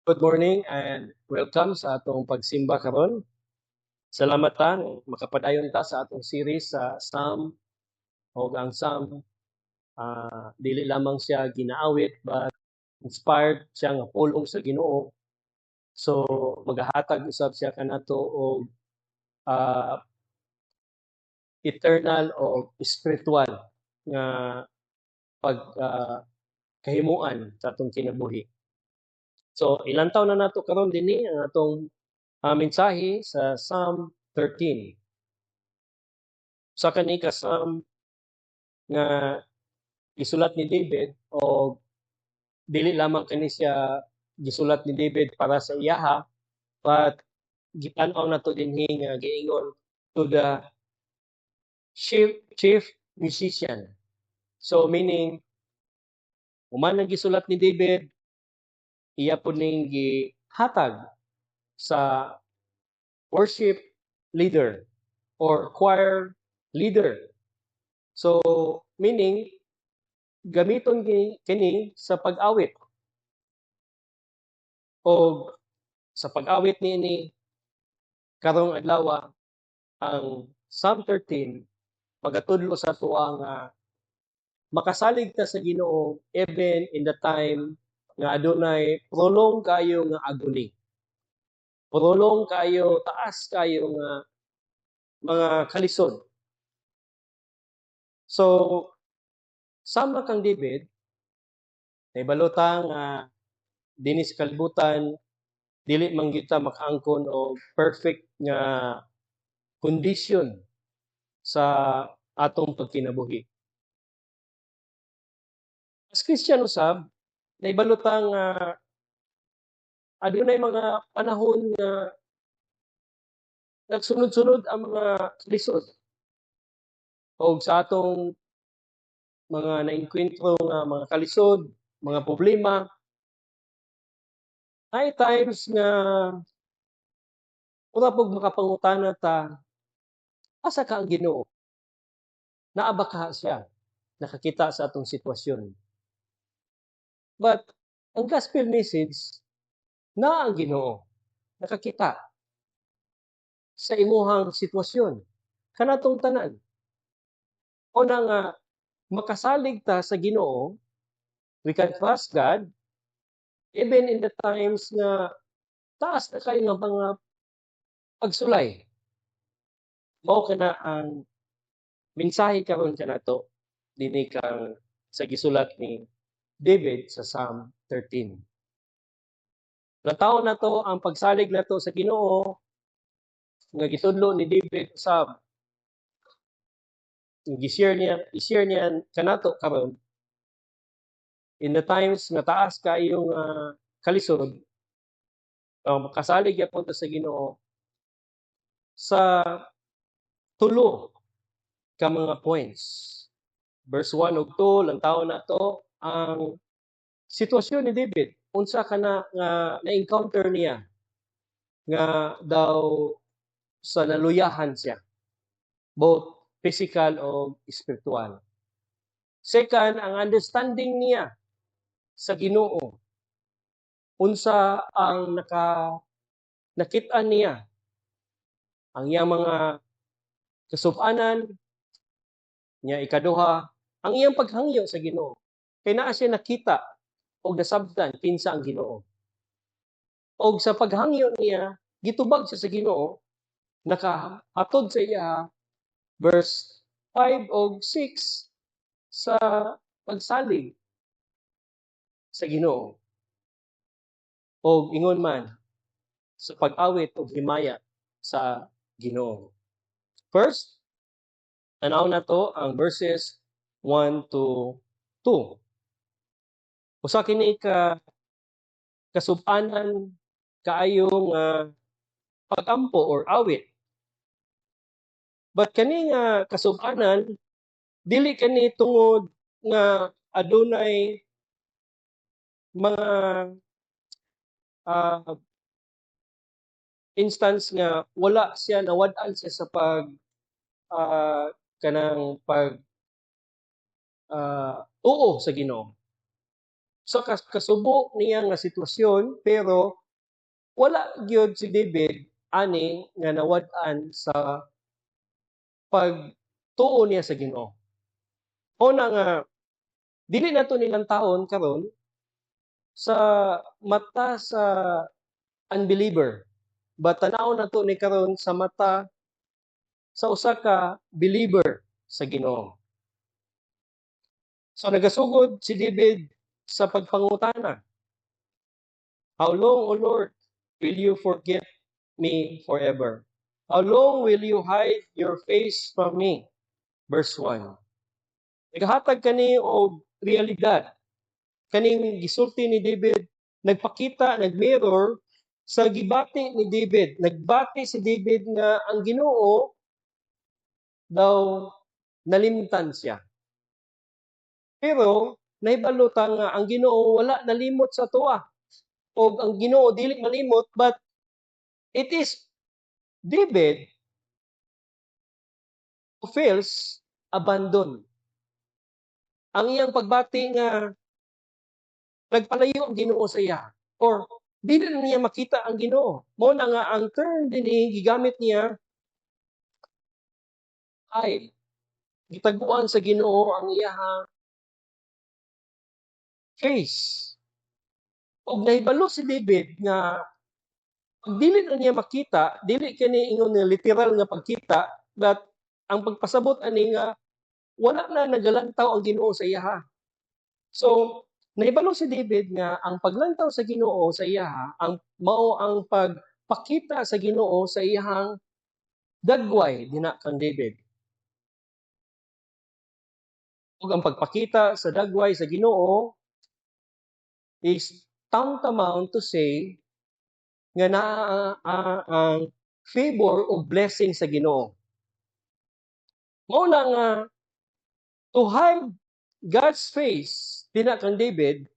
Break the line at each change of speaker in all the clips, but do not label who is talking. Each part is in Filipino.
Good morning and welcome sa atong pagsimba karon. Salamat ta makapadayon ta sa atong series sa Psalm o ang Psalm dili lamang siya ginaawit but inspired siya nga pulong sa Ginoo. So magahatag usab siya kanato og ah, eternal o spiritual nga pag kahimuan sa atong kinabuhi. So ilantaw na nato karon dinhi ang atong mensahe sa Psalm 13. Sa kani ka Psalm nga gisulat ni David o dili lamang kani siya gisulat ni David para sa iyaha but gitan-aw nato dinhi nga giingon to the chief musician. So meaning human ang gisulat ni David, iya po ning gihatag sa worship leader or choir leader. So meaning gamiton kini sa pag-awit o sa pag-awit niini karong adlaw ang Psalm 13 magatudlo sa tuwa nga makasalig ta sa Ginoo even in the time nga adunay prolong kayo nga agony. Prolong kayo, taas kayo nga mga kalisod. So, sama kang David, naibalota nga dinis kalibutan, dili man kita makaangkon og perfect nga condition sa atong pagkinabuhi. As Christian usab, naibalota nga adunay mga panahon nga nagsunod-sunod ang mga lisod o sa atong mga naengkwentro nga mga kalisod, mga problema. Hay times nga wala pog makapangutana ta, asa ka ang Ginoo? Naa ba ka siya? Nakakita sa atong sitwasyon. But ang gospel message, naa ang Ginoo. Nakakita sa imuhang sitwasyon. Kanatong tanan. O na nga makasalig ta sa Ginoo, we can trust God even in the times nga taas na kayo nga mga pagsulay. Mao kana ang mensahe karon kanato dinhi kang sa gisulat ni David sa Psalm 13. Nataon na to ang pagsalig nato sa Ginoo nga gitudlo ni David sa i-share niya kanato karon in the times nga taas kayong kalisod makasalig gyapon ta sa Ginoo sa tulo ka mga points. Verse 1 ug 2 lang taon na to ang sitwasyon ni David unsa kana nga na-encounter niya nga daw sa naluyahan siya both physical o spiritual. Second, ang understanding niya sa Ginoo. Unsa ang nakita niya ang iyang mga kasub-anan niya ikaduha ang iyang paghangyo sa Ginoo. Kay naa siya nakita og nasabtan kinsa ang Ginoo. Og sa paghangyo niya gitubag siya sa Ginoo nakahatod sa iya verse 5 og 6 sa pagsalig sa Ginoo. Og ingon man sa pag-awit og himaya sa Ginoo. First, tanaw na to ang verses 1 to 2. Usa kini ka kasub-anan kaayong pag-ampo or awit. But kani nga kasub-anan dili kani tungod nga adunay mga uh, instance nga wala siya nawad-an siya sa pag kanang pag oo sa Ginoo. sa kasubo niya nga sitwasyon, pero wala gyud si David ani nga nawad-an sa pagtuo niya sa Ginoo. Una nga dili nato nilang taon karon sa mata sa unbeliever, but tanaw nato ni karon sa mata sa usa ka believer sa Ginoo. So nagasugod si David sa pagpangutana, "How long, O Lord, will you forget me forever? How long will you hide your face from me?" Verse 1. Naghatag kani og realidad. Kaning gisulti ni David, nagpakita, nagmirror sa gibati ni David. Nagbati si David nga ang Ginoo daw nalimtan siya. Pero nahibalo ta nga ang Ginoo wala nalimot sa tuwa. O ang Ginoo dili malimot, but it is David who feels abandoned. Ang iyang pagbati nga nagpalayo ang Ginoo sa iya, or dili na niya makita ang Ginoo. Mao na nga ang term dinhi gigamit niya, hide. Gitaguan sa Ginoo ang iyahang face. Og nahibalo si David nga pag dili na niya makita, dili kani ingon nga literal nga pagkita, but ang pagpasabot ani nga wala na nagalantaw ang Ginoo sa iya. So nahibalo si David nga ang paglantaw sa Ginoo sa iya ang mao ang pagpakita sa Ginoo sa iyang dagway dinha kang David. Ug ang pagpakita sa dagway sa Ginoo is tantamount to say nga naa ang favor o blessing sa Ginoo. Mao na nga to hide God's face dinha kang David,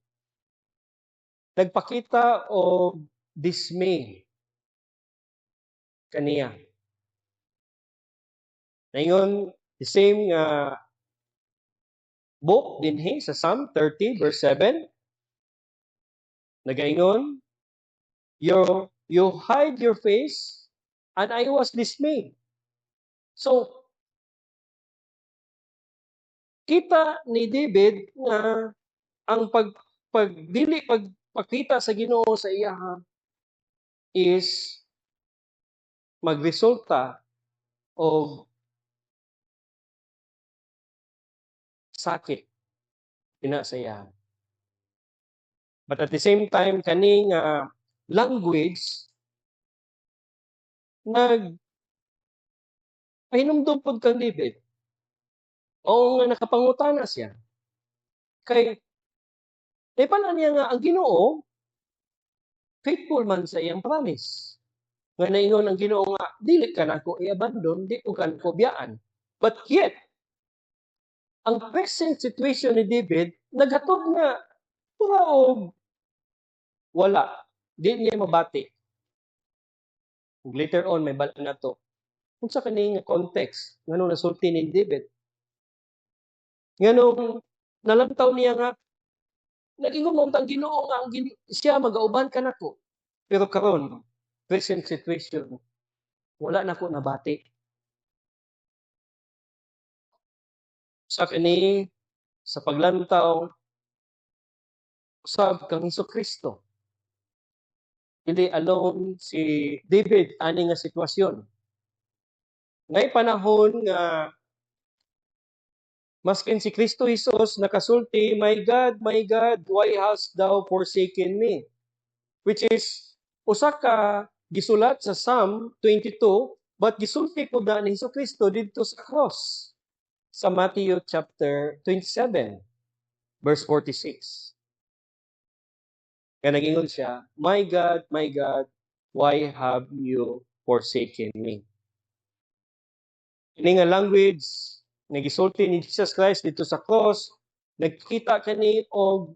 nagpakita og dismay kaniya. Naingon the same book dinhi sa Psalm 30 verse 7. Nagaingon, you hide your face and I was dismayed. So kita ni David nga ang pagpakita sa Ginoo sa iya is magresulta og sakit ina sa iya. But at the same time kaning language pahinumdum pod kang David. O nga nakapangutana siya. Kay pala niya nga ang Ginoo faithful man sa iyang promise. Nga naingon ang Ginoo nga dili ka nako i-abandon, di ko kanako biyaan. But yet ang present situation ni David naghatod nga og wala. Di niya mabati. Later on may bala na to. Unsa kani nga context nganong nasulti ni David? Nganong nalantaw niya nga nag-ingon mo ang Ginoo nga siya magauban ka nako. Pero karon present situation wala nako nabati. Sa kani sa paglantaw usab kang Hesukristo. Dili alone si David ani nga sitwasyon. Ngay panahon nga maskin si Kristo Jesus nakasulti, my God, why hast thou forsaken me?" Which is usa ka gisulat sa Psalm 22, but gisulti po na ni Hesukristo didto sa cross sa Matthew chapter 27 verse 46. Kaya nag-ingon siya, my God, why have you forsaken me?" Ini nga language nagisulti ni Jesus Christ dito sa cross, nagkita kani og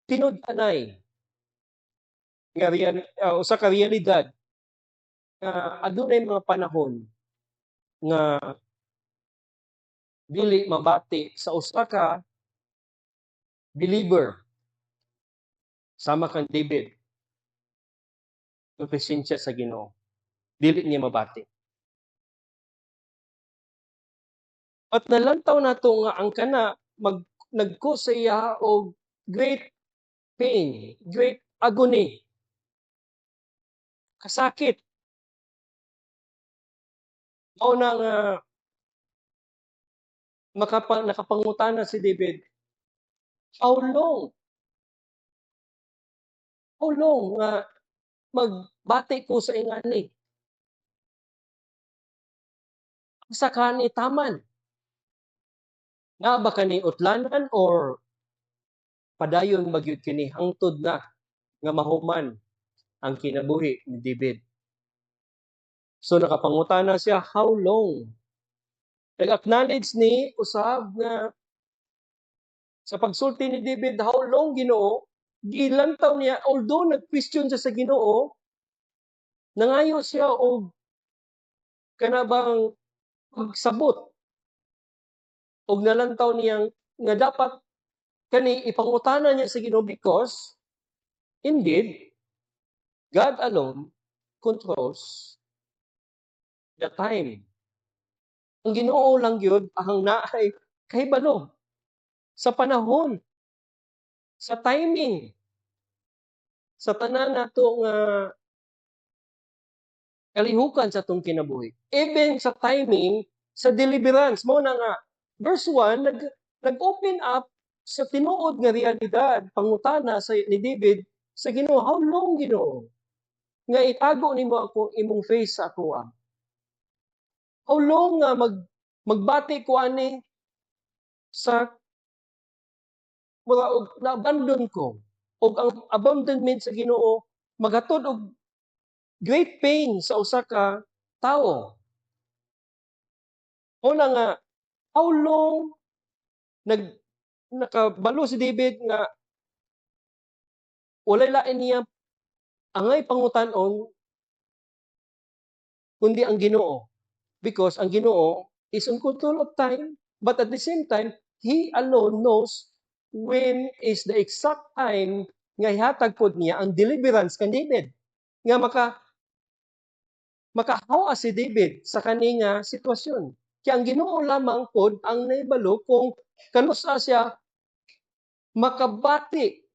tinud-anay nga usa ka realidad nga adunay mga panahon nga dili mabati sa usa ka believer sama kang David, ang presensya sa Ginoo. Dili niya mabati. At nalantaw nato nga ang kana nagko sa iya og great pain, great agony. Kasakit. Mao na nga nakapangutana si David, how long? How long nga magbati ko sa ingani? Asa kani taman? Na ba kani utlanan or padayon magyud kini hangtod na nga mahuman ang kinabuhi ni David? So nakapangutana siya, how long? Nag-acknowledge ni usab nga sa pagsulti ni David, how long Ginoo? Gilantaw niya, although nag-question siya sa Ginoo, nangayo siya og kanabang magsabot og nalantaw niyang nga dapat kani ipangutana niya sa Ginoo because indeed God alone controls the time. Ang Ginoo lang gyud ang naay kahibalo sa panahon, sa timing, sa tanan nato nga kalihukan sa atong kinabuhi. Even sa timing, sa deliverance, mo na nga, verse 1, nag-open up sa tinuod nga realidad, pangutana ni David, sa Ginoo, how long Ginoo? Nga itago nimo ako imong face sa ako. How long nga magbati ko ani sa na-abandon ko, og ang abandonment sa Ginoo maghatod og great pain sa usa ka tawo. Una nga, how long nakabalo si David nga walay lain niya angay pangutan-on kundi ang Ginoo. Because ang Ginoo is in control of time, but at the same time, He alone knows when is the exact time nga ihatag pod niya ang deliverance kan David. Nga makahawa si David sa kaninga sitwasyon. Kaya ang Ginoo lamang pod ang naibalo kung kanusa siya makabati,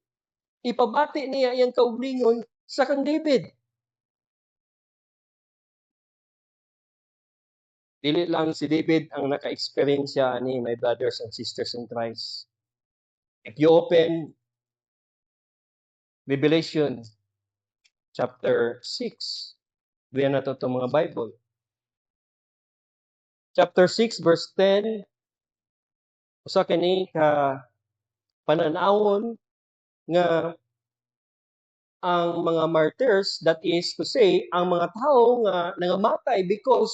ipabati niya iyang kauglingon sa kang David. Dili lang si David ang naka-experience ni my brothers and sisters in Christ. If you open Revelation chapter 6, diyan na to mga Bible. Chapter 6 verse 10, usa kini ka pananawon nga ang mga martyrs, that is to say, ang mga tao nga nangamatay because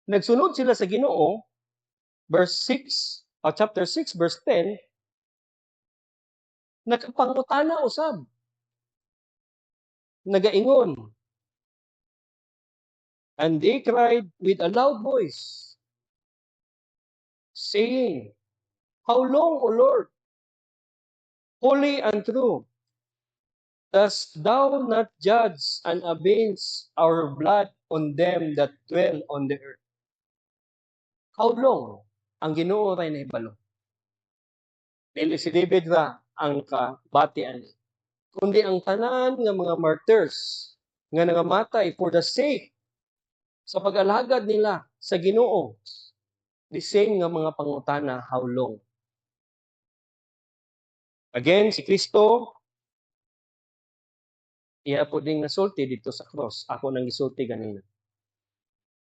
nagsunod sila sa Ginoo, verse 6, chapter 6 verse 10, nakapangutana usab. Nagaingon. And they cried with a loud voice, saying, how long, O Lord, holy and true, dost thou not judge and avenge our blood on them that dwell on the earth? How long? Ang Ginoo ray nahibalo. Dili si David ra ang kabatian, kundi ang tanan nga mga martyrs nga nangamatay for the sake sa pag-alagad nila sa Ginoo. The same nga mga pangutana, how long? Again, si Kristo, iya po ding nasulti dito sa cross. Ako nang isulti ganina.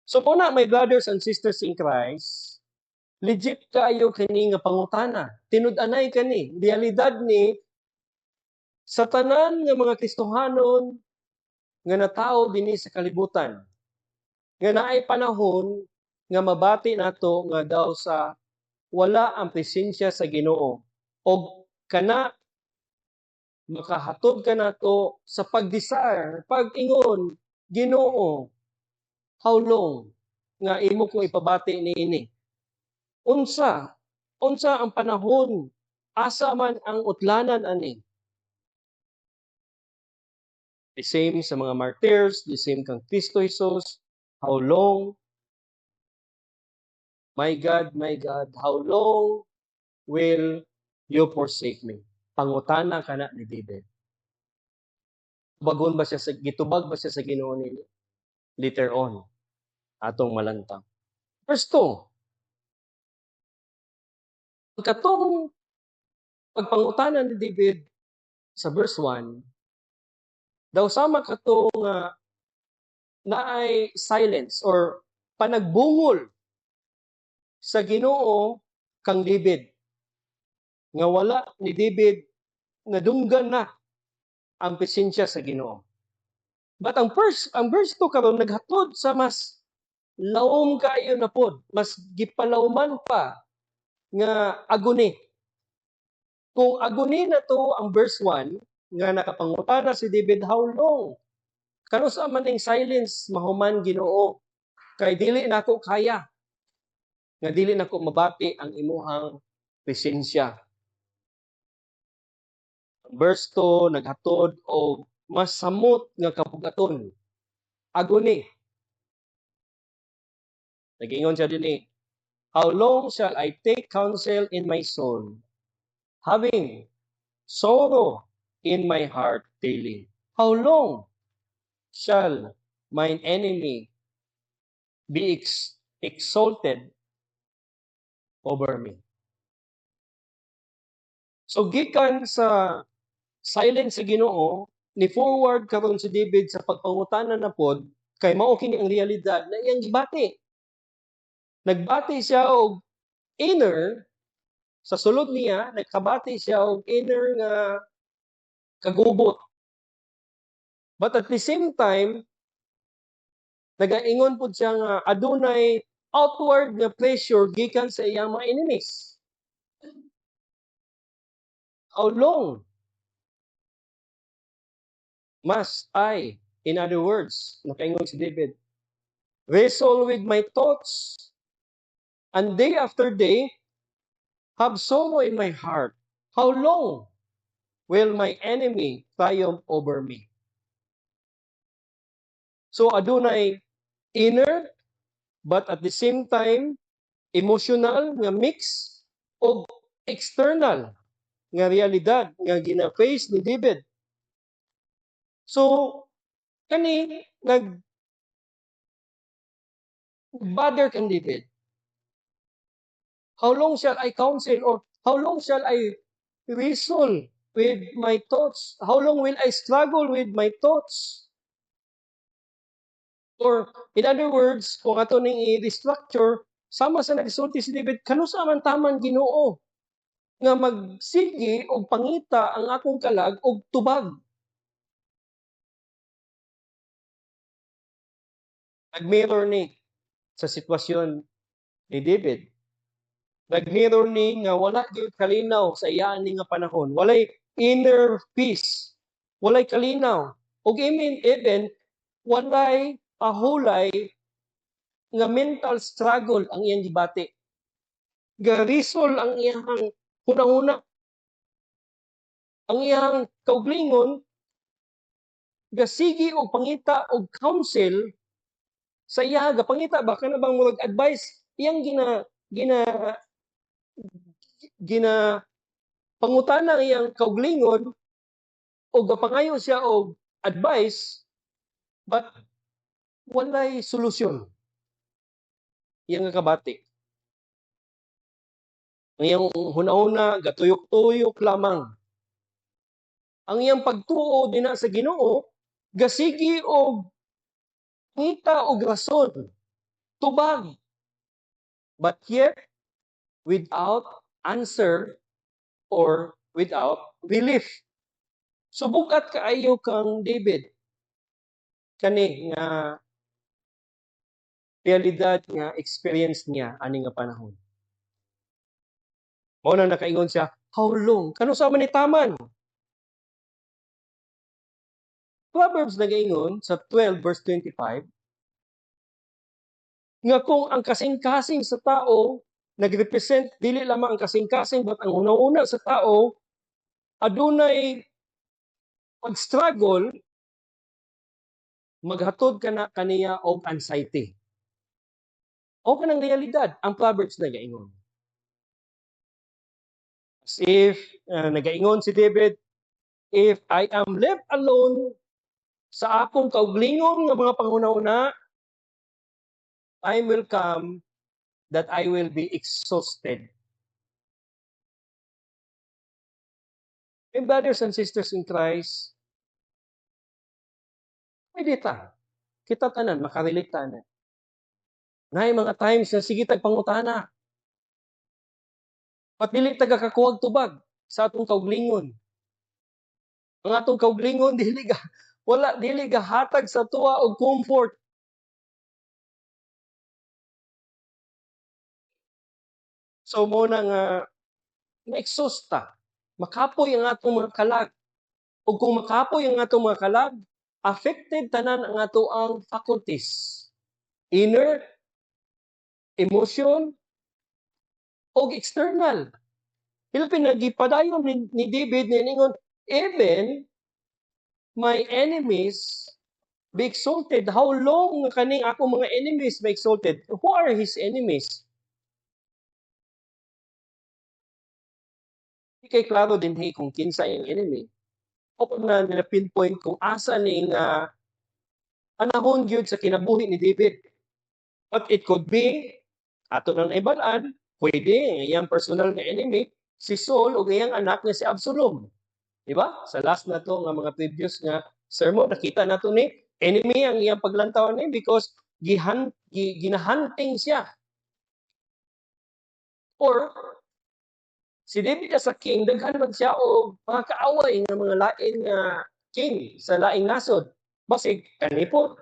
So muna, my brothers and sisters in Christ, legit kayo kini nga pangutana. Tinud-anay kani. Realidad ni sa tanan nga mga Kristohanon nga natao dinhi sa kalibutan. Nga naay panahon nga mabati nato nga daw sa wala ang presensya sa Ginoo. O kana makahatod ka nato sa pag-desire, pag-ingon, Ginoo, how long nga imo kong ipabati niini? Unsa ang panahon, asa man ang utlanan ani? The same sa mga martyrs, the same kang Kristo Jesus. How long, my God, how long will you forsake me? Pangutana kana ni David. Bagon ba siya sa gitubag ba siya sa Ginoo ni later on atong malantang. Verse 2. Katong pagpangutana ni David sa verse 1, daw sama katong naay silence or panagbungol sa Ginoo kang David. Nga wala ni David nadunggan na ang presensya sa Ginoo. But ang verse 2 karon naghatod sa mas lawom kaayo na pod, mas gipalawman pa nga aguni. Kung aguni na to ang verse 1 nga nakapangutana si David, how long? Kano sa man ning silence mahuman Ginoo kay dili nako kaya nga dili nako mabati ang imuhang presensya. Verse 2 naghatod og mas samot nga kabugaton. Aguni. Nag-ingon siya dinhi, how long shall I take counsel in my soul, having sorrow in my heart daily? How long shall mine enemy be exalted over me? So gikan sa silence sa Ginoo, ni forward karon si David sa pagpangutana na pod kay mao kini ang realidad na iyang gibati. Nagbati siya og inner sa sulod niya, nagkabati siya og inner nga kagubot. But at the same time, nagaingon pud siya nga adunay outward nga pressure gikan sa iyang mga enemies. How long must I, in other words, nakaingon si David, wrestle with my thoughts, and day after day, have sorrow in my heart? How long will my enemy triumph over me? So adunay inner, but at the same time, emotional nga mix o external nga realidad nga gina-face ni David. So, kani nag-bother kang David. How long shall I counsel or how long shall I wrestle with my thoughts? How long will I struggle with my thoughts? Or, in other words, kung ato ning i-restructure, sama sa nagsulti si David, kano sa man taman Ginoo nga magsigi og pangita ang akong kalag og tubag. Nag-mirror ni sa sitwasyon ni David. Nag-mirror ni nga wala gyud kalinaw sa iyang nga panahon. Walay inner peace. Walay kalinaw. Ug even walay pahulay nga mental struggle ang iyang gibati. Garisol ang iyang hunahuna. Ang iyang kauglingon gasigi og pangita og counsel sa iya gapangita ba kana bang murag advice iyang gina pangutana iyang kauglingon o gapangayo siya og advice but walay solusyon. Iyang kabati. Ang iyang hunahuna gatuyok-tuyok lamang. Ang iyang pagtuo dinha sa Ginoo gasigi og kita og rason, tubag. But yet without answer or without belief. So bukat kaayo kang David kani nga realidad nga experience niya ani nga panahon. Mao nang nakaingon siya, how long? Kano sa man ni taman? Proverbs nagaingon sa 12 verse 25 nga kung ang kasing-kasing sa tao nagrepresent dili lamang ang kasing-kasing but ang una-una sa tao adunay pag-struggle maghatod ka na kaniya og anxiety. O kanang realidad, ang Proverbs nagaingon. As if, nagaingon si David, if I am left alone sa akong kauglingon nga mga panghuna-una, time will come that I will be exhausted. And brothers and sisters in Christ, pwede ta. Kita tanan, makarelate tanan. Na mga times na sige tagpangutana. At dili tagakakuwag tubag sa atong kauglingon. Ang atong kauglingon dili hatag sa tuwa og comfort. So mo na nga na-exhaust ta. Makapoy ang atong mga kalag. O kung makapoy ang atong mga kalag, affected tanan ang ato ang faculties. Inner, emotion, o external. Pilipin nagipadayon ni David ningon, even my enemies be exalted. How long kaning ako mga enemies be exalted? Who are his enemies? Kay klaro din kung kinsa yung enemy. O pag na pinpoint kung asa ning panahon gyud sa kinabuhi ni David. But it could be, ato nang ibalaan, pwede, iyang personal na enemy, si Saul o iyang anak nga si Absalom. Diba? Sa last na to, nga mga previous nga sermon, nakita na to ni, enemy ang iyang paglantaw ni because ginahunting siya. Or, si David as a king, daghan man siya o mga kaaway ng mga lain nga king sa laing nasod. Basig, kanipot.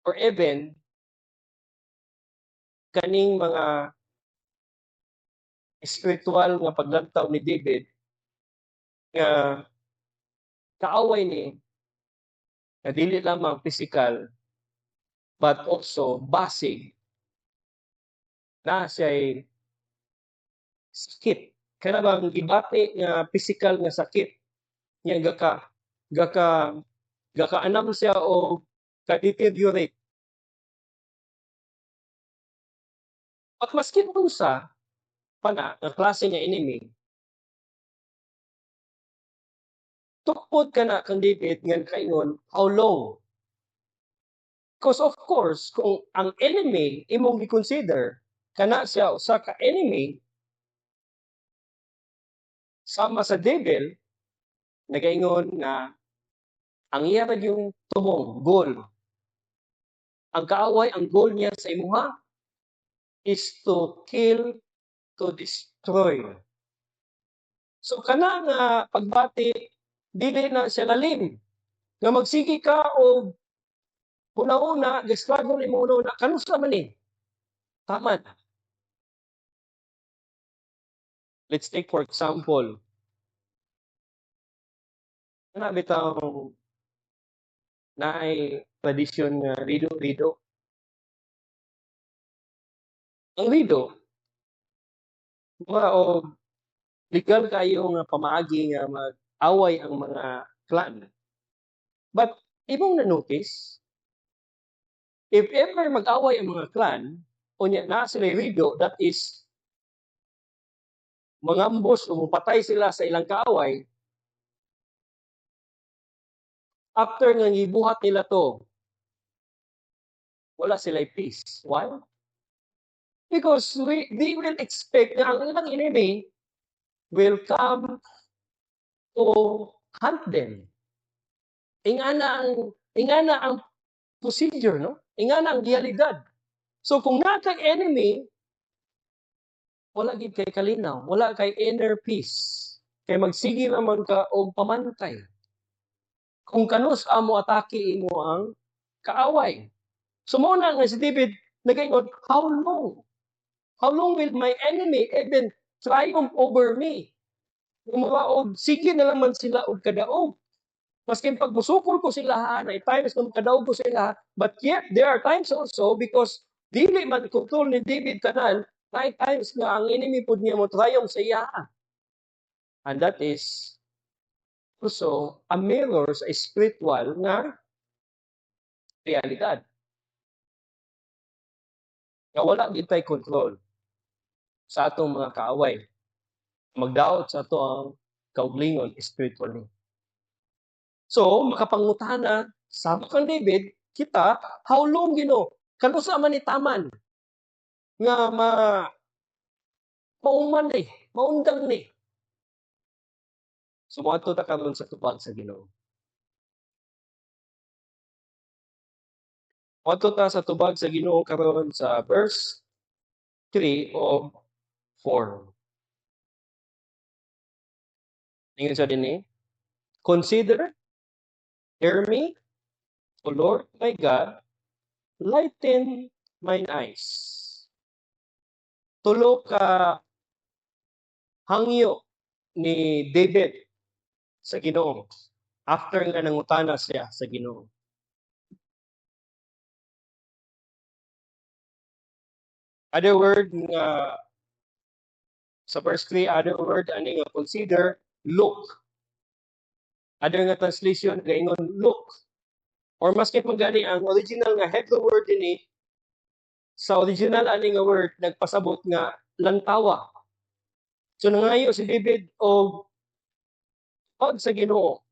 Or even, kaning mga spiritual nga paglantaw ni David nga kaaway ni na dili lamang physical but also basig na siya'y sakit. Kaya bang gibati nga physical nga sakit nga gakaanam siya o ka-deteriorate. At maskin kung sa pana nga klase nga enemy, tukpod ka na kang David nga kaingon, how long? Because of course, kung ang enemy imong i-consider, kana siya usa ka enemy, sama sa devil, nagaingon nga, ang iya yung tumong, goal. Ang kaaway, ang goal niya sa imuha, is to kill, to destroy. So kana nga pagbati, dili na siya lalim. Nga magsigi ka o una-una, struggle mo una-una, kanusa man eh. Tama na. Let's take for example, bitaw na ay tradisyon nga rido-rido. Ang rido, o legal kayo nga pamaagi nga mag-away ang mga clan. But, imong na-notice, if ever mag-away ang mga clan, unya na sila rido, that is, mangambos o mupatay sila sa ilang kaaway, after nga gibuhat nila to, wala sila peace. Why? Because they will expect na ang ilang enemy will come to hunt them. Ingana ang procedure, no? Ingana ang realidad. So kung nakag enemy, wala gid kay kalinaw, wala kay inner peace. Kay magsige naman ka og pamantay. Kung kanus amo atake imo ang kaaway. So mo na nga si David nagaingon, how long? How long will my enemy even triumph over me? Og sige na lang man sila og kadaog. Maskin pagbusukol ko sila, na times na kadaog ko sila, but yet there are times also because dili man kontrol ni David tanan, na times nga ang enemy pud niya mo triumph sa iya. And that is also a mirror sa spiritual nga realidad. Nga wala gid tay control sa atong mga kaaway. Magdaot sa ato ang kaugalingon spiritually. So, makapangutana, sabi kang David, kita, how long, kano sa man itaman nga mauman ni, maundang ni. So, moadto ta karon sa tubag sa Ginoo. Moadto ta sa tubag sa Ginoo karon sa verse 3 o 4. Tingnan sa dinhi. Consider, hear me, O Lord my God, lighten mine eyes. Tulo ka hangyo ni David sa Ginoo after nga nangutana siya sa Ginoo. Other word nga sa verse 3, other word ani nga consider, look. Other nga translation gaingon look. Or maski magani ang original nga Hebrew word dinhi sa original ani nga word nagpasabot nga lantawa. So nangayo si David og pag sa Ginoo.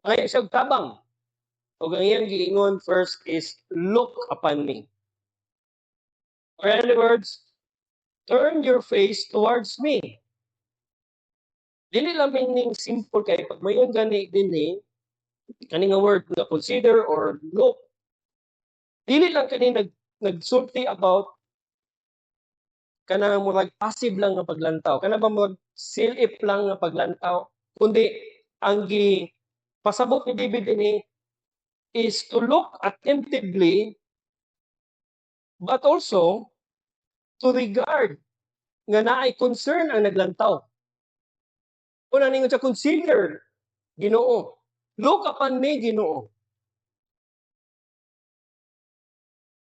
Ngayon siya tabang. O ang iyang giingon first is, look upon me. Or in other words, turn your face towards me. Dili lang meaning simple kay pag mayon gani dinhi kani nga word nga consider or look. Dili lang kani nagsulti about kanang murag passive lang nga paglantaw. Kana ba murag silip lang nga paglantaw, kundi ang pasabot ni David ini is to look attentively but also to regard nga naay concern ang naglantaw. Una ningon sa consider, Ginoo. Look upon me, Ginoo.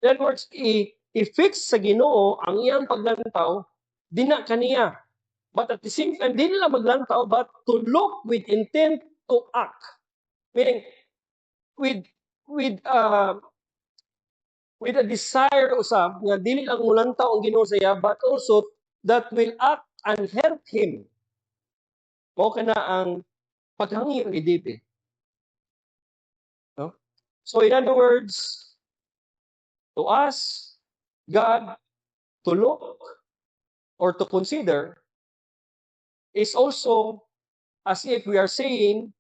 In other words, i-fix sa Ginoo ang iyang paglantaw, dina kaniya. But at the same time, di nila maglantaw, but to look with intent to act. Meaning, with a desire usab nga dili lang mulantaw ang Ginoo sa iya, but also that will act and help him. Mao kana ang paghangyo ni David. No? So in other words, to us, God, to look or to consider is also as if we are saying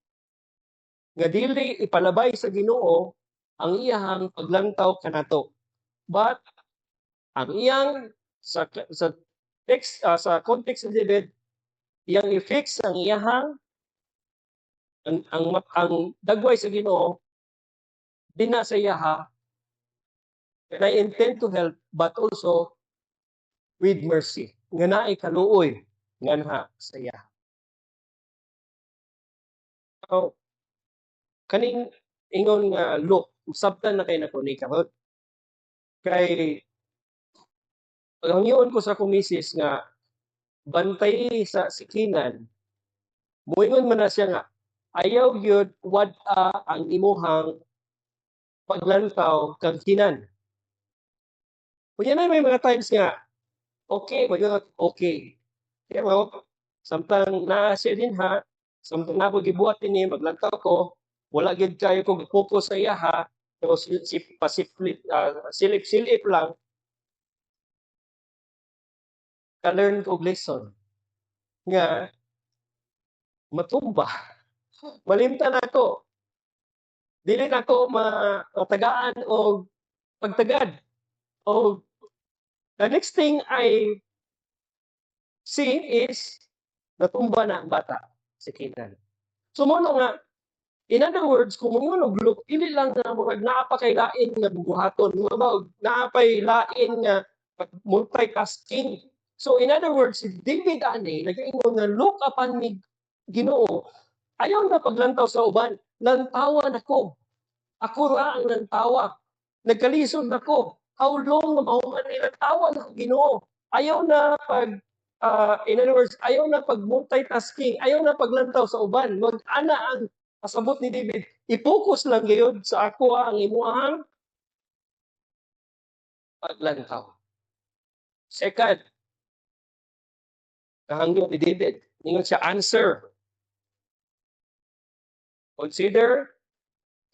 nga dili ipalabay sa Ginoo ang iyang paglantaw kanato. But ang iyang sa text sa context ni David, iyang i-fix ang iyang ang dagway sa Ginoo dina sa iyaha, and I intend to help but also with mercy nga naay kaluoy nga anha sa iya. So, kaning ingon nga look, sabtan na kay nako ni karon. Kay pagangyoon ko sa kumisis nga bantay sa sikinan, muingon man na siya nga ayaw gyud wad-a ang imuhang paglantaw kag kinan. Kunya na may mga times nga okay, okay. Pero samtang naa siya din ha, samtang na ko gibuhat ini maglantaw ko, wala gid kayo ko focus sa iya ha, pero silip lang. Ka-learn ko lesson nga matumba. Malimtan ako. Dili na ako matagaan o pagtagad. O the next thing I see is natumba na ang bata si Kinan. So mo nga, in other words, kung mo og look, dili lang na naapakay lain nga bubuhaton, naapay lain nga multitasking. So in other words, si David ani nag-ingon nga look upon me, Ginoo. Ayaw na paglantaw sa uban, lantawan ako. Ako ra ang lantawa. Nagkalisod ako. How long mahuman ni lantawan ako, Ginoo? Ayaw na In other words, ayaw na pag-multitasking, ayaw na paglantaw sa uban. Wag ana ang pasabot ni David. I-focus lang gayud sa ako ang imuhang paglantaw. Second, kahangyo ni David, ningon siya answer. Consider,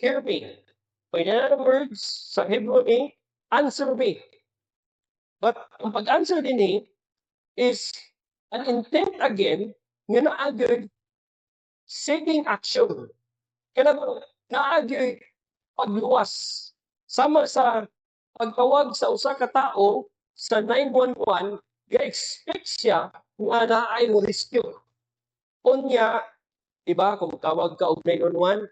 hear me. In other words, sa Hebrew ni, answer me. But ang pag-answer din is an intent again nga naagyoy saving action. Kaya naagyoy pagluwas. Sama sa pagtawag sa usa ka tao sa 911, ga-expect siya nga naay mo rescue. Unya, diba, kung tawag ka og 911,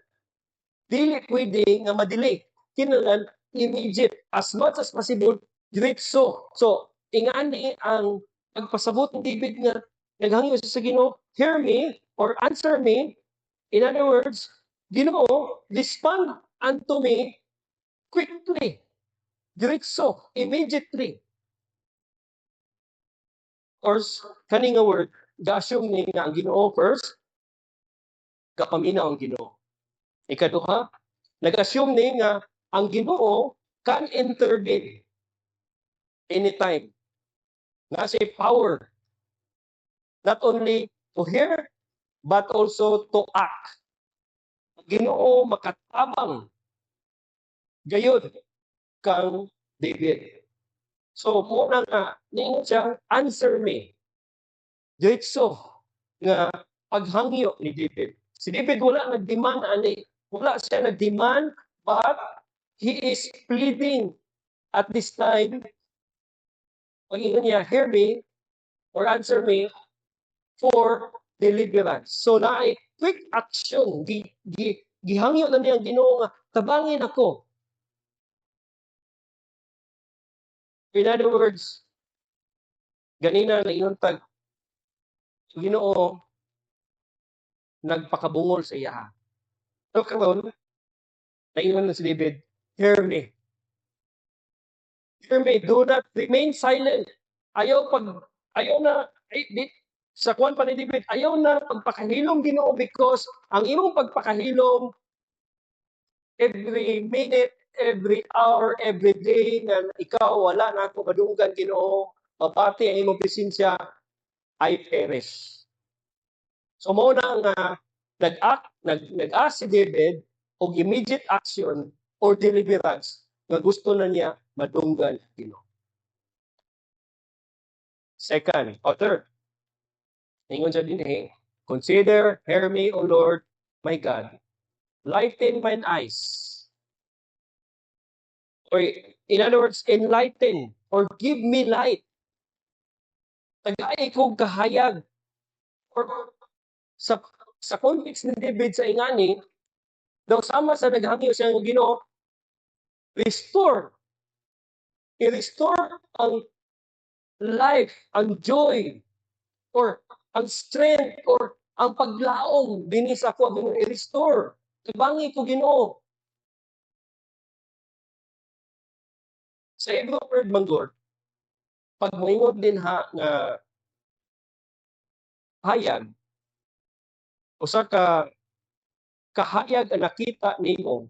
dili pwede nga madelay. Kinahanglan immediate, as much as possible, diretso. So, ingani ang pagpasabot ni David nga naghangyo sa Ginoo, hear me or answer me. In other words, Ginoo, respond unto me quickly, diretso, immediately. Or kani nga word, ga-assume ni nga ang Ginoo first, kapaminaw ang Ginoo. Ikaduha, nag-assume ni nga ang Ginoo can intervene anytime. Nga say power, not only to hear, but also to act. Ginoo makatabang gayud kang David. So, muna nga, ningon siya, answer me. Diretso nga paghangyo ni David. Si David wala nag-demand, wala siya nag-demand, but he is pleading at this time. Pag-ingon niya, hear me or answer me for deliverance. So, na quick action, gihangyo na niya ang Ginoo nga, tabangin ako. In other words, ganina na inuntag, Ginoo, nagpakabungol sa iya. So, karon, naingon na si David, hear me. Hear me, do not remain silent. Ayaw na, sa kuwan pa ni David, ayaw na pagpakahilom Ginoo because ang imong pagpakahilom every minute, every hour, every day na ikaw wala na ako madunggan Ginoo, mapati ang imong presensya, I perish. So mo na nga nag-ask si David og immediate action or deliverance nga gusto na niya madunggan Ginoo. Second, or third, ingon siya din consider, hear me, O Lord, my God, lighten mine eyes. Or in other words, enlighten or give me light. Tagay kong kahayag. Or sa context ni David sa ingani, daw sama sa naghangyo siya ng Ginoo, restore. I-restore ang life, ang joy, or ang strength, or ang paglaong dinis ako ang i-restore. Tubangi ko Ginoo. Sa Hebrew word manggod, pag moingod din nga hayag, usa ka kahayag ang nakita nimo,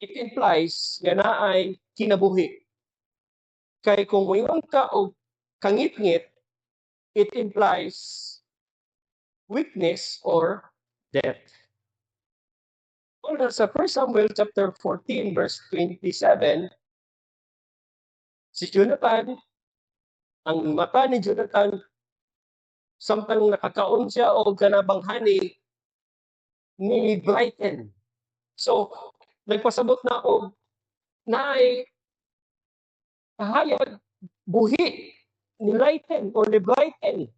it implies nga naay kinabuhi. Kay kung moingon ka og kangit-ngit, it implies weakness or death. Well, sa 1 Samuel chapter 14 verse 27, si Jonathan, ang mata ni Jonathan, samtang nakakaon siya o kanabanghani, ni brighten. So, nagpasabot na og naay kahayag, buhi, ni lighten or ni brighten.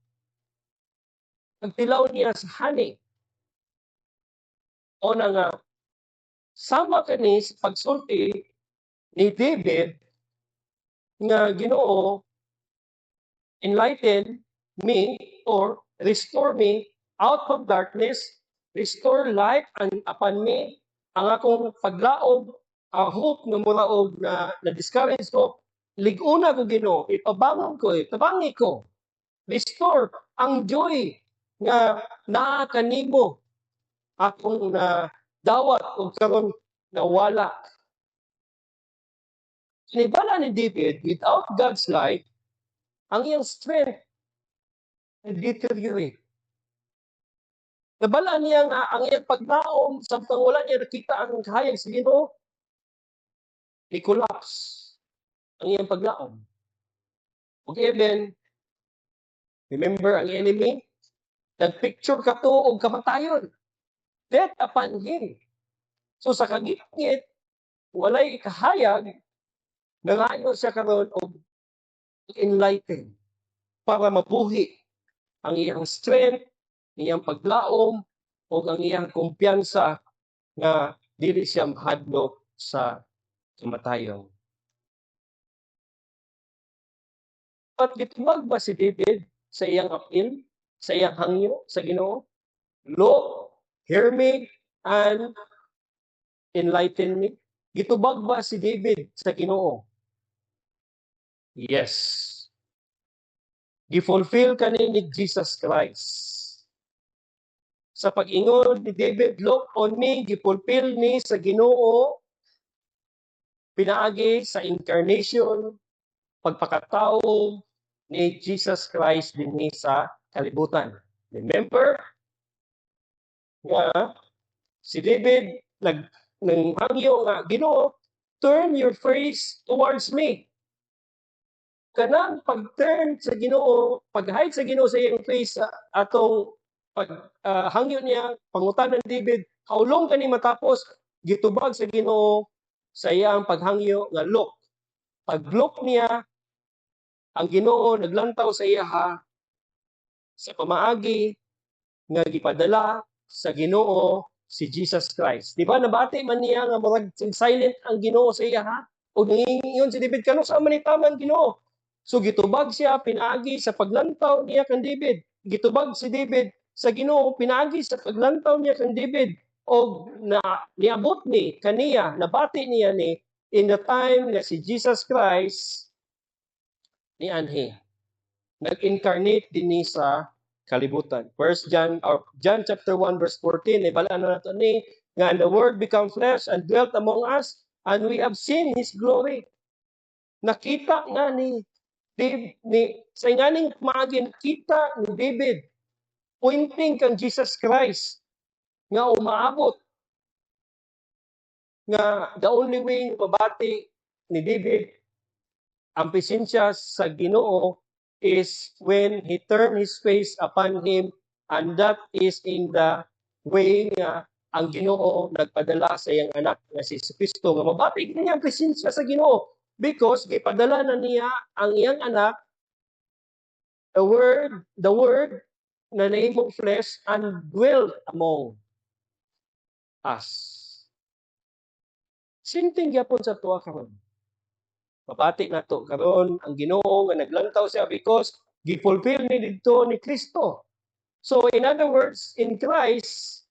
Nagtilaw niya sa hani. O na nga, sama kani sa pagsulti ni David nga Ginoo, enlighten me or restore me out of darkness, restore light upon me, ang akong paglaog, hope nga mula og na-discourage ko, Liguna ko Ginoo, ipabangon ko, itabangi ko. Restore ang joy nga naa kanimo akong na dawat og karon nawala. Sinibala ni David, without God's light, ang iyang strength deteriorate. Nabala niya nga ang iyang paglaom samtang wala niya nakita ang kahayag sa Ginoo, i-collapse ang iyang paglaom. Og even, remember ang enemy, nagpicture ka to og kamatayon. Death upon him. So sa kagitgit, walay kahayag, nangayo siya karon og enlighten para mabuhi ang iyang strength, iyang paglaom, o ang iyang kumpiyansa nga dili siya mahadlok sa kamatayon. At gitwag ba si David sa iyang apil, sa iyang hangyo, sa Ginoo? Look, hear me, and enlighten me. Gitubag ba si David sa Ginoo? Yes. Gifulfill kani ni Jesus Christ. Sa pag-ingon ni David, look on me, gifulfill ni sa Ginoo, pinaagi sa incarnation, pagpakatao ni Jesus Christ dinhi sa kalibutan. Remember nga si David nanghangyo nga, Ginoo, turn your face towards me. Kanang pag-turn sa Ginoo, pag-hide sa Ginoo sa iyang face atong hangyo niya, pangutan ng David, kaulong kani matapos gitubag sa Ginoo sa iyang paghangyo nga look. Pag-look niya, ang Ginoo naglantaw sa iya sa pamaagi nga gipadala sa Ginoo si Jesus Christ. Di ba nabati man niya nga murag silent ang Ginoo sa iya o nangingiyon si David kanus sa manitaman Ginoo. So gitubag siya pinaagi sa paglantaw niya kan David. Gitubag si David sa Ginoo pinaagi sa paglantaw niya kan David o na niabot ni kaniya nabati niya ni in the time na si Jesus Christ ni anhi nag-incarnate dinhi sa kalibutan. First John chapter 1 verse 14 ibala na nato ni nga the word become flesh and dwelt among us and we have seen his glory. Nakita nga ni sa nganing maagi nakita ni David pointing kang Jesus Christ nga umaabot nga the only way mabati ni David ang presensya sa Ginoo is when he turned his face upon him, and that is in the way nga ang Ginoo nagpadala sa iyang anak nga si Kristo nga mabati niya ang presensya sa Ginoo because gipadala na niya ang iyang anak the word na nahimong flesh and dwell among us. Sinting gyapon sa tuwa karon. Mabati na to karon ang Ginoo nga naglantaw siya because gifulfill ni didto ni Kristo. So in other words, in Christ,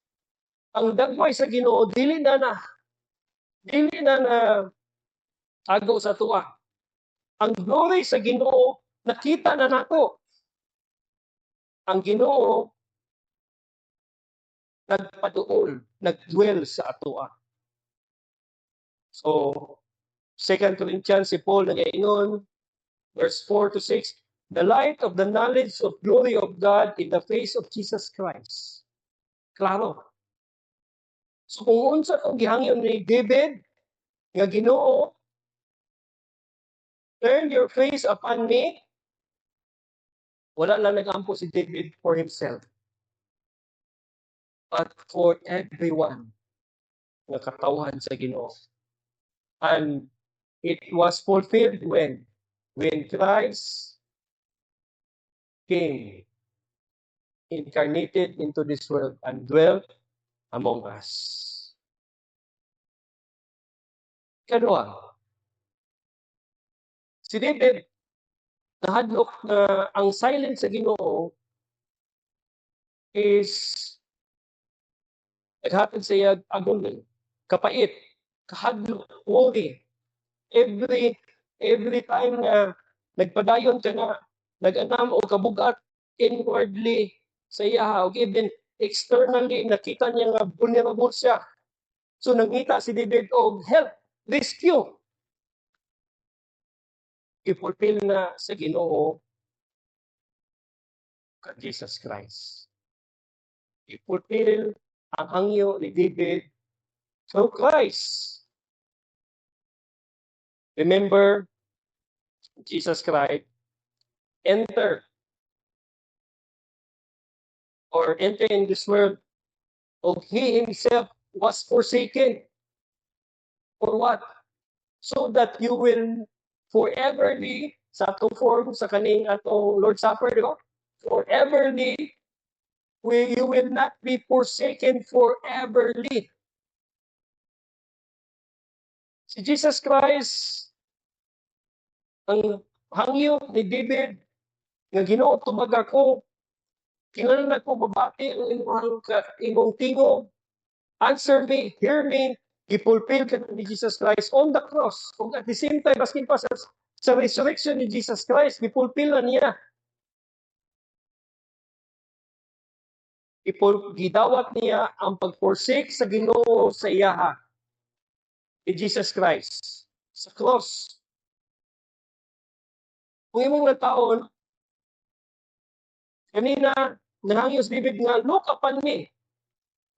ang dagway sa Ginoo dili na agaw sa tuwa. Ang glory sa Ginoo nakita na nato. Ang Ginoo nagpaduol, nagdwell sa atoa. So 2 Corinthians si Paul nag-ingon verse 4 to 6, the light of the knowledge of glory of God in the face of Jesus Christ. Klaro. So kung unsa ang gihangyo ni David nga Ginoo, turn your face upon me, wala lang nagampo si David for himself, but for everyone nga katawhan sa Ginoo. And it was fulfilled when Christ came, incarnated into this world and dwelt among us. Kadua, si David, nahadlok na ang silence sa Ginoo is naghatod sa iya agong kapait, kahadlok, worry. every time nga nagpadayon ka na, nag-anam o kabugat inwardly sa iya, o even externally, nakita niya nga vulnerable siya. So nangita si David og help, rescue. I-fulfill na sa Ginoo kay Jesus Christ. I-fulfill ang hangyo ni David through Christ. Remember, Jesus Christ enter in this world, or he himself was forsaken. For what? So that you will foreverly, sa atong form, sa kaning atong Lord's Supper, di ba? Foreverly, you will not be forsaken foreverly. Si Jesus Christ, ang hangyo ni David, nga Ginoo tubag ako, kinahanglan ko babati ang imong tingog. Answer me, hear me, gipulpil ka ni Jesus Christ on the cross. Kung at the same time, baskin pa sa resurrection ni Jesus Christ, gipulpil na niya. Gidawat niya ang pag-forsake sa Ginoo sa iyaha ni Jesus Christ sa cross. Kung imong nagtaon, kanina, nanghangyo si David nga, look upon me.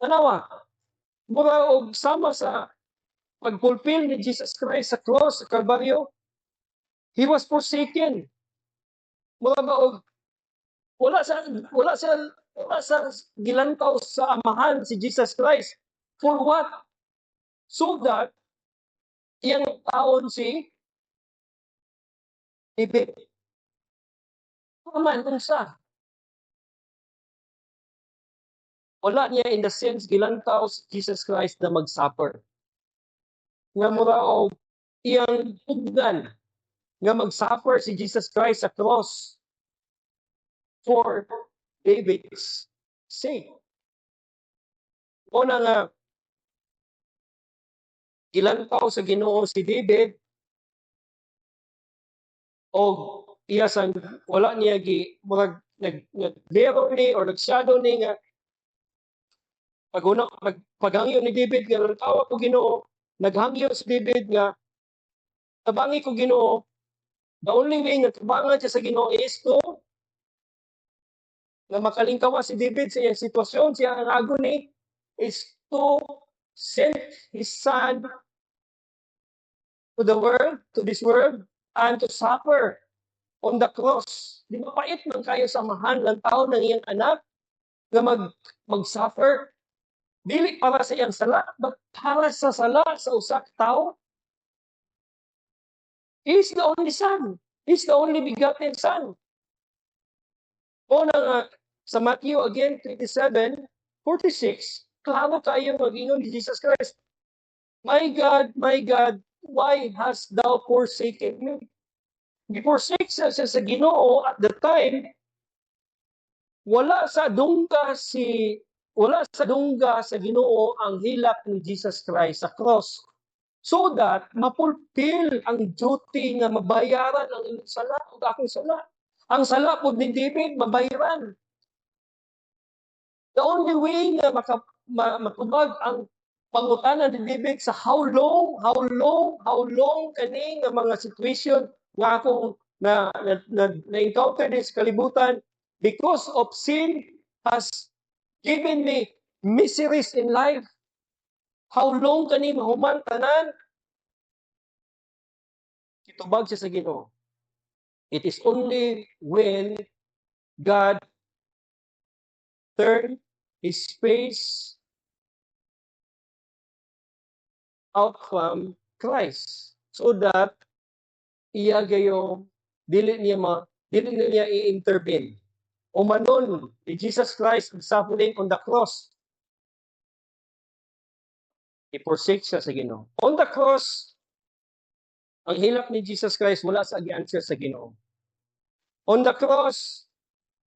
Tanawa, mura og sama sa pag-fulfill ni Jesus Christ sa cross, sa Kalbaryo, he was forsaken. Mura ba og wala sa gilantaw sa amahan si Jesus Christ. For what? So that iyang taon si David. Paman unsa? Wala niya in the sense gilantaw si Jesus Christ na mag-suffer. Nga mura og iyang tugdan nga mag-suffer si Jesus Christ sa cross for David's sake. Una nga, gilantaw sa Ginoo si David o iya sang wala niya murag naglero ni or nagshadow ni nga paghangyo ni David nga lantaw ko Ginoo, naghangyo si David nga tabangi ko Ginoo. The only way nga tabangan siya sa Ginoo is to na makalingkawa si David sa iyang sitwasyon, siya ang agony, is to send his son to the world, to this world, and to suffer on the cross. Di ba pait man kayo sa mahal ng tao ng iyang anak na mag-suffer? Dili para sa iyang sala, but para sa sala sa usak tao. He is the only son. He is the only begotten son. O na sa Matthew again 27:46, klaro tayo mag-ingon ni Jesus Christ. My God, why hast thou forsaken me? Giforsake siya sa Ginoo at the time, wala sa dungga sa Ginoo ang hilak ni Jesus Christ sa cross. So that mapulpil ang duty nga mabayaran ang inyong sala o akong sala. Ang sala po ni David, mabayaran. The only way na matubag ang pangutanan ni David sa how long kani nga mga situation nga akong na-encounter din sa kalibutan, because of sin has given me miseries in life. How long kani mahuman tanan? Itubag siya sa Ginoo. It is only when God turn His face out from Christ, so that iya gayo dili niya i-intervene. O manon ni Jesus Christ suffering on the cross, i-forsake siya sa Ginoo. On the cross, ang hilak ni Jesus Christ wala sa gi-answer sa Ginoo. On the cross,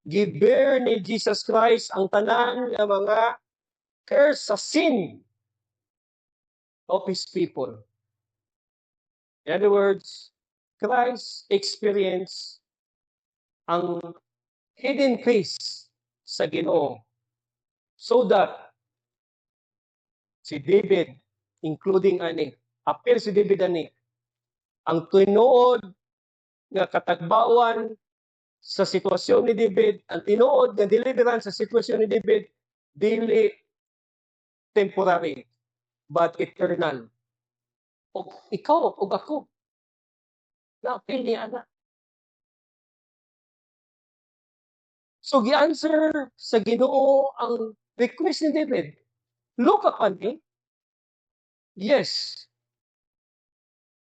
gibear ni Jesus Christ ang tanan nga mga curse sa sin of His people. In other words, Christ experience ang hidden face sa Ginoo so that si David, including ani, appear si David ani, ang tinuod nga katagbawan sa sitwasyon ni David, ang tinuod nga deliverance sa sitwasyon ni David, dili temporary, but eternal. O ikaw, o ako, na-appeal niya na. So, gi-answer sa Ginoo ang request ni David. Look upon me. Yes.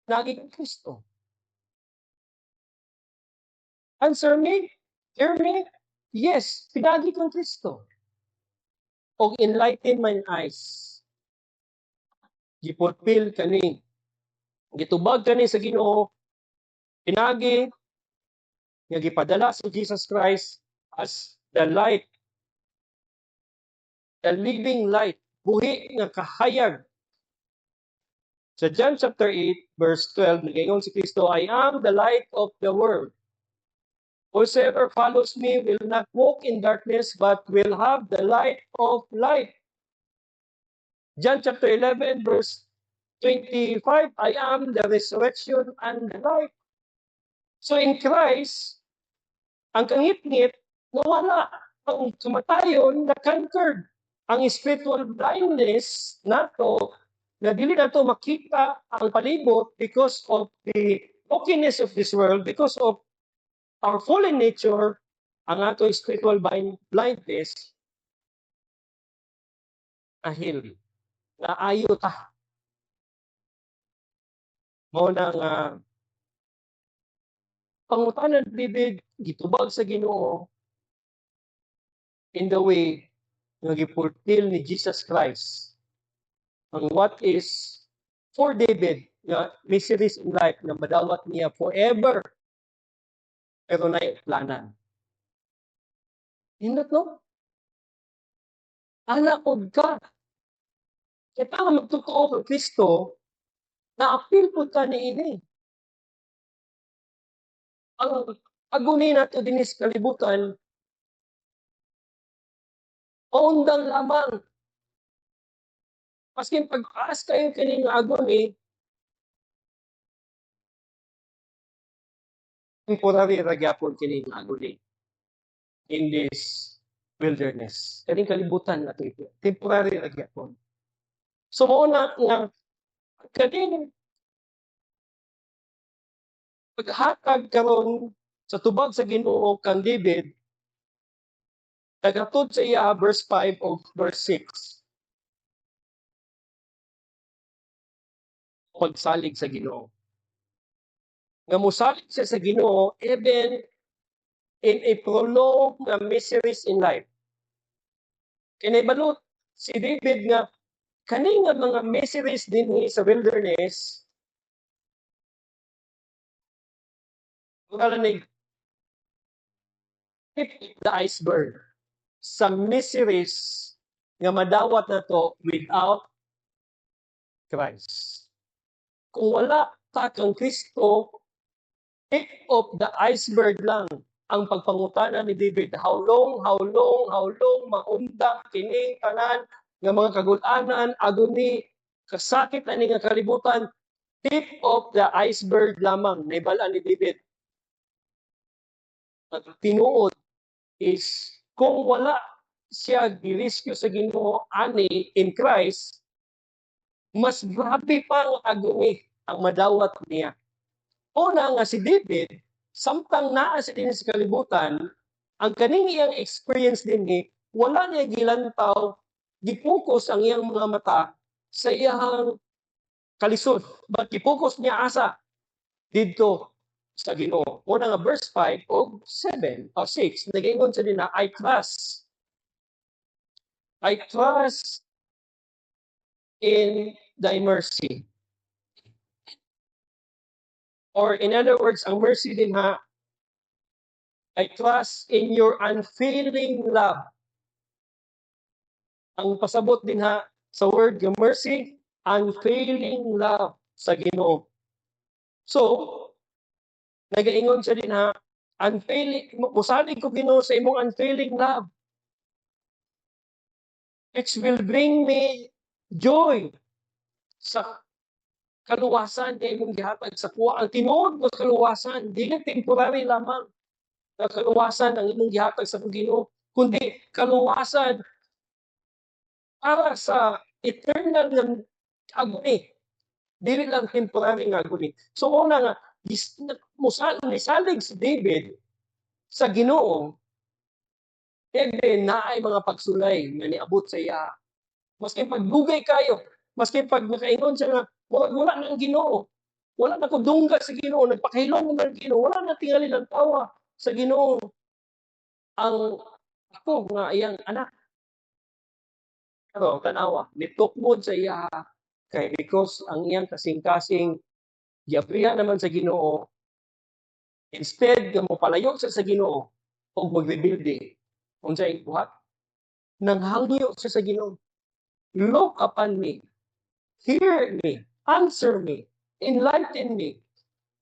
Naging Kristo. Answer me. Hear me. Yes. Pinagi kang Kristo. O enlighten mine eyes. Gipulpil kani. Gitubag kani sa Ginoo. Pinagi. Nga gipadala si Jesus Christ as the light. The living light. Buhi nga kahayag. Sa John chapter 8, verse 12, nagayon si Kristo, I am the light of the world. Whosoever follows me will not walk in darkness, but will have the light of life. John chapter 11, verse 25, I am the resurrection and the life. So in Christ, ang kangit-ngit, nawala. Ang kamatayon, na-conquered. Ang spiritual blindness nato, na dili nato makita ang palibot because of the brokenness of this world, because of our fallen nature, ang ato spiritual blindness, ahil, naayo ta. Mao na nga, pangutanan bibig, gitubag sa Ginoo, in the way, nga gipultil ni Jesus Christ, ang what is for David, nga miseries in life, na madawat niya forever, pero naiplanan. Hindot no? Anak od ka. Kaya pa magtotoo kay Kristo, na-appeal po ka ni ini. Ang agunin nato din sa kalibutan, paundang lamang. Maskin pag-aas kayo kaning aguni, temporary ragyapon kining aguni in this wilderness. Kaning kalibutan nato ito. Temporary ragyapon. So, mauna nga, kaning paghatag karon sa tubag sa Ginoo kang David, nagatod sa iya verse 5 o verse 6. Pagsalig sa Ginoo. Nga mosalig siya sa Ginoo even in a prolonged miseries in life. Kinibalot si David nga kani nga mga miseries dinhi sa wilderness, kalanig tip the iceberg sa miseries nga madawat na to without Christ. Kung wala ka kang Kristo, tip of the iceberg lang ang pagpangutana ni David. How long, maundang kining tanan nga mga kagul-anan, aguni, kasakit na ni nga kalibutan, tip of the iceberg lamang naibala ni David. At tinuod is kung wala siya girescue sa Ginoo ani in Christ, mas grabe pa ang aguni ang madawat niya. Una nga si David, samtang naa sa din sa kalibutan, ang kaning iyang experience din ni, wala niya gilantaw, gipokus ang iyang mga mata sa iyang kalisod. But gipokus niya asa dito sa Ginoo. Una nga verse 5 o 7 o 6, nag-ingon sa din na, I trust in thy mercy. Or in other words, ang mercy din ha, I trust in your unfailing love. Ang pasabot din ha sa word yung mercy, unfailing love sa Ginoo. So, Nagaingon siya din ha, musalig ko Ginoo sa imong unfailing love, which will bring me joy sa kaluwasan kay imong gihatag sa kuha. Ang tinuod mo kaluwasan, dili temporary lamang na kaluwasan ang imong gihatag sa Ginoo, kundi kaluwasan para sa eternal nga aguni. Dili lang temporary nga aguni. So una nga, nisalig si David sa Ginoo, naay mga pagsulay nga niabot sa iya. Maski pagdugay kayo, maski pag nakaingon siya nga, wala na ang Ginoo. Wala na ko dungga sa Ginoo, nagpakahilom ng Ginoo, wala na tingali ng tawa sa Ginoo. Ang ako nga iyang anak. Pero tanawa, nitukmod sa iya kay because ang iyang kasing-kasing giaprihan naman sa Ginoo, instead nga mopalayo sa Ginoo og magrebuilde, unsay buhat? Nanghangyo siya sa Ginoo. Look upon me, hear me, answer me, enlighten me.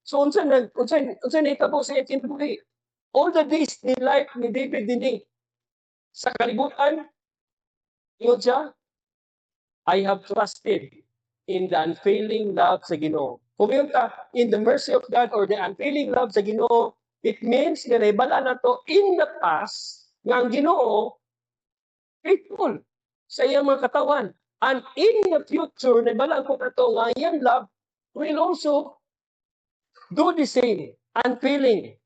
So unsa nahitabo sa iyang kinabuhi? All the days ni life ni David dinhi sa kalibutan, ingon siya, I have trusted in the unfailing love sa Ginoo. Kung in the mercy of God or the unfailing love sa Ginoo, it means nga naibala na to in the past nga ang Ginoo faithful sa iyang mga katawan. And in the future, naibala ko na to nga iyang love will also do the same, unfailing.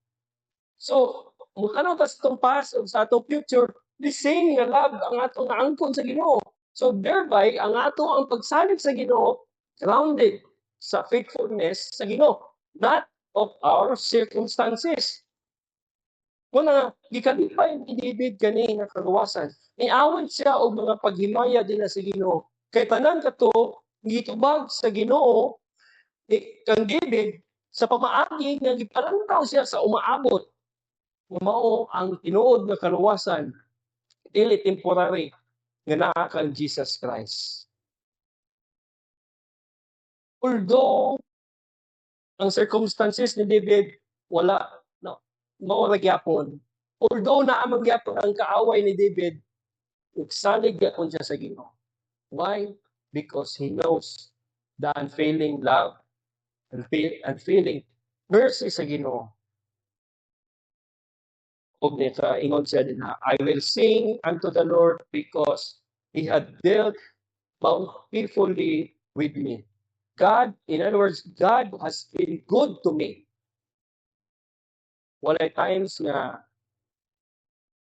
So, mukha sa itong past o sa itong future, the same nga love ang atong naangkon sa Ginoo. So thereby, ang atong ang pagsalig sa Ginoo, grounded sa faithfulness sa Ginoo, not of our circumstances. Kuna gikalipay ni David kani nga kaluwasan, niawit siya og mga paghimaya din sa Ginoo. Kay tanan kato gitubag sa Ginoo kang David sa pamaagi nga gipalantaw siya sa umaabot. Mao ang tinuod nga kaluwasan, dili temporary nga naa kang Jesus Christ. Although ang circumstances ni David wala mao ra gyapon. Although naa magyapon ang kaaway ni David, ugsalig gyapon siya sa Ginoo. Why? Because he knows the unfailing love, unfailing mercy sa Ginoo. Og nita ingon siya din ha, I will sing unto the Lord because he had dealt bountifully with me. God, in other words, God has been good to me. Walay times nga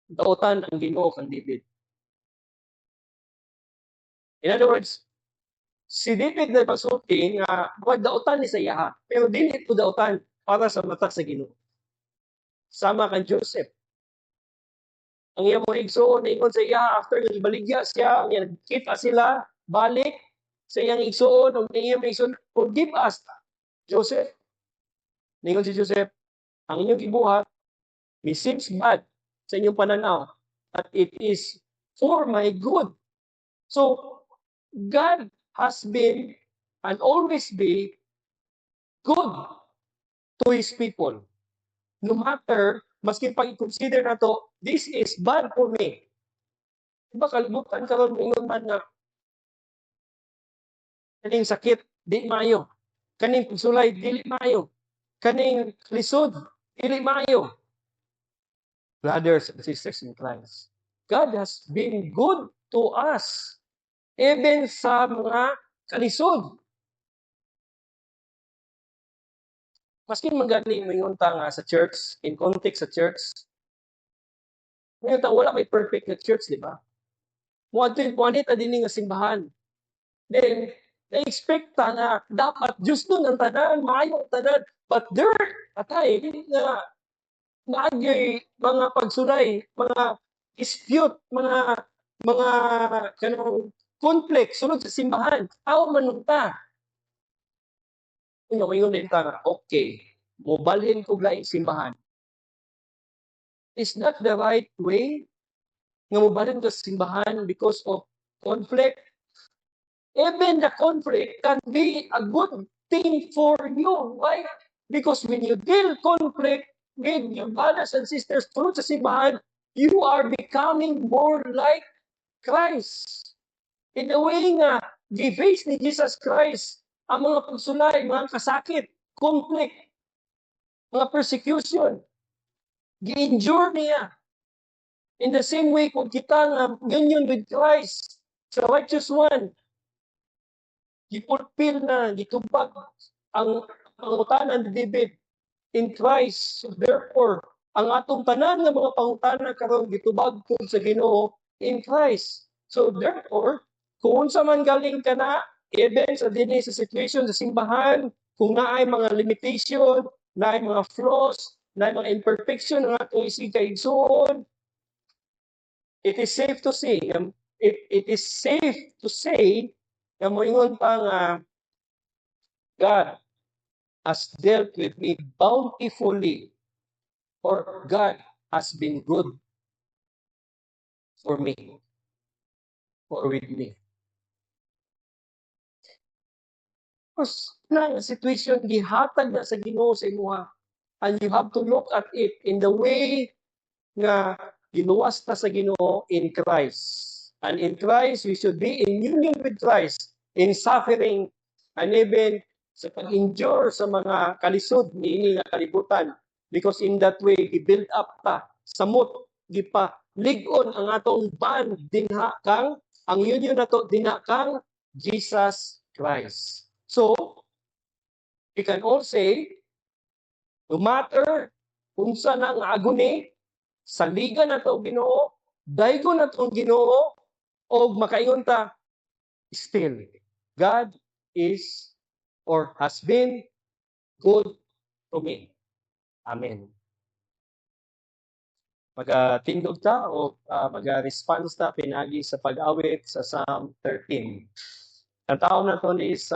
dautan ang Ginoo kang David. In other words, si David na pasulti nga dautan ni sa iya, pero dili po dautan para sa mata sa Ginoo. Sama kang Joseph. Ang iyang mga igsoon, ingon sa iya, after nga ibaligya siya, nagkita sila, balik sa iyang igsoon, o iyang igsoon, forgive us, Joseph. Ningon si Joseph, ang inyong gibuhat, may seems bad sa inyong pananaw, but it is for my good. So, God has been and always be good to His people. No matter, maski pag i-consider na to, this is bad for me. Diba kalibutan karon ingon man nga kaning sakit di maayo, kaning pagsulay dili maayo, kaning lisod dili maayo. Brothers and sisters in Christ, God has been good to us even sa mga kalisod. Maski magaling mingon ta nga sa church, in context sa church, ngayon wala may perfect na church, di ba? Muadto ta dinhi nga simbahan. Then, na-expect ta na dapat justo ng tanan, maayo tanan, but there atay nga naagay mga pagsulay, mga dispute, mga kanang conflict sunod sa simbahan. Aw man ta. Ingon din ta nga, okay, mobalhin ko laing simbahan. Is that the right way? Nga mobalhin ko sa simbahan because of conflict? Even the conflict can be a good thing for you. Why? Because when you deal conflict with your brothers and sisters through sa simbahan, you are becoming more like Christ. In a way nga, gi-face ni Jesus Christ ang mga pagsulay, mga kasakit, conflict, mga persecution. Gi-endure niya. In the same way, kung kita nga union with Christ, sa righteous one, gipulpil na, gitubag ang pangutanan ni David in Christ. So therefore, ang atong tanan nga mga pangutana karon gitubag pod sa Ginoo in Christ. So therefore, kung unsa man galing ka na, even sa dinhi sa situation sa simbahan, kung naay mga limitation, naay mga flaws, naay mga imperfection ang atong isigaysuon, it is safe to say, it is safe to say, na moingon pa nga, God has dealt with me bountifully, or God has been good for me, or with me. Because na situation gihatag na sa Ginoo sa imuha, and you have to look at it in the way nga giluwas ta sa Ginoo in Christ. And in Christ, we should be in union with Christ in suffering and even sa pag-endure sa mga kalisod niini nga kalibutan. Because in that way, i-build up ta, samot, gipa, ligon ang atong band dinha kang, ang union nato dinha kang Jesus Christ. So, we can all say, no matter unsa na nga aguni, saligan na to Ginoo, daygon na to Ginoo, o makaingon ta, still, God is or has been good to me. Amen. Magatindog ta o mag-response ta pinagi sa pag-awit sa Psalm 13. Ang taon na to is